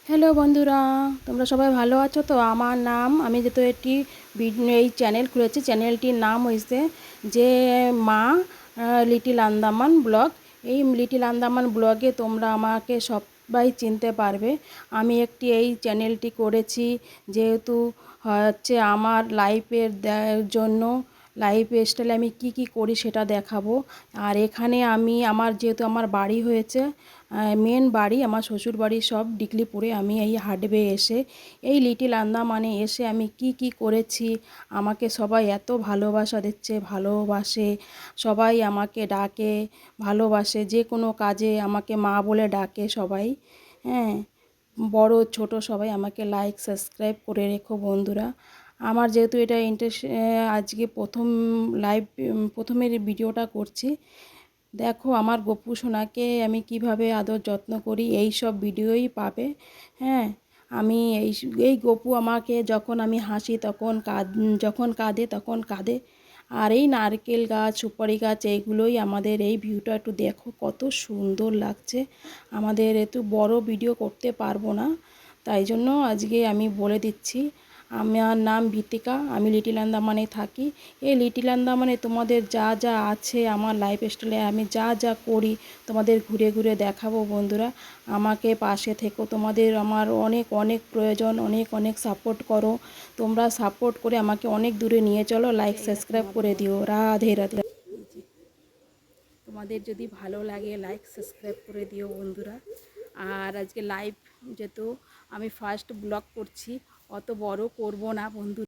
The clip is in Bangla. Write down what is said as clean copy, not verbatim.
হ্যালো বন্ধুরা, তোমরা সবাই ভালো আছো তো? আমার নাম, আমি যেহেতু একটি এই চ্যানেল খুলেছি, চ্যানেলটির নাম হয়েছে যে মা লিটিল আন্দামান ব্লগ। এই লিটিল আন্দামান ব্লগে তোমরা আমাকে সবাই চিনতে পারবে। আমি এই চ্যানেলটি করেছি যেহেতু হচ্ছে আমার লাইফের জন্য, লাইফ স্টাইলে আমি কি করি সেটা দেখাবো। আর এখানে আমার যেহেতু আমার বাড়ি হয়েছে, মেন বাড়ি আমার শ্বশুর বাড়ি সব ডিগলিপুরে, আমি এই হাটবে এসে, এই লিটিল আন্দামানে এসে আমি কি করেছি, আমাকে সবাই এত ভালোবাসা দিচ্ছে, ভালোবাসে, সবাই আমাকে ডাকে, ভালোবাসে, যে কোনো কাজে আমাকে মা বলে ডাকে সবাই। হ্যাঁ, বড় ছোট সবাই আমাকে লাইক সাবস্ক্রাইব করে রেখো বন্ধুরা। আমার যেহেতু এটা ইন্টারেস্ট, আজকে প্রথমের ভিডিওটা করছি। দেখো আমার গপু সোনাকে আমি কিভাবে আদর যত্ন করি, এই সব ভিডিওই পাবে। হ্যাঁ, আমি এই গপু আমাকে যখন আমি হাসি তখন যখন কাঁদে তখন কাঁদে। আর এই নারকেল গাছ, সুপারি গাছ, এইগুলোই আমাদের এই ভিউটা একটু দেখো কত সুন্দর লাগছে। আমাদের একটু বড় ভিডিও করতে পারবো না, তাই জন্য আজকে আমি বলে দিচ্ছি। আমার নাম বিতিকা, আমি লিটিল আন্দামানে থাকি। এই লিটিল আন্দামানে তোমাদের যা যা আছে আমার লাইফ স্টাইলে আমি যা করি তোমাদের ঘুরে ঘুরে দেখাবো বন্ধুরা। আমাকে পাশে থেকো, তোমাদের আমার অনেক অনেক প্রয়োজন, অনেক অনেক সাপোর্ট করো। তোমরা সাপোর্ট করে আমাকে অনেক দূরে নিয়ে চলো, লাইক সাবস্ক্রাইব করে দিও। রাধে রাধে। তোমাদের যদি ভালো লাগে লাইক সাবস্ক্রাইব করে দিও বন্ধুরা। আর আজকে লাইভ যেহেতু আমি ফার্স্ট ব্লগ করছি, অত বড় করব না বন্ধু।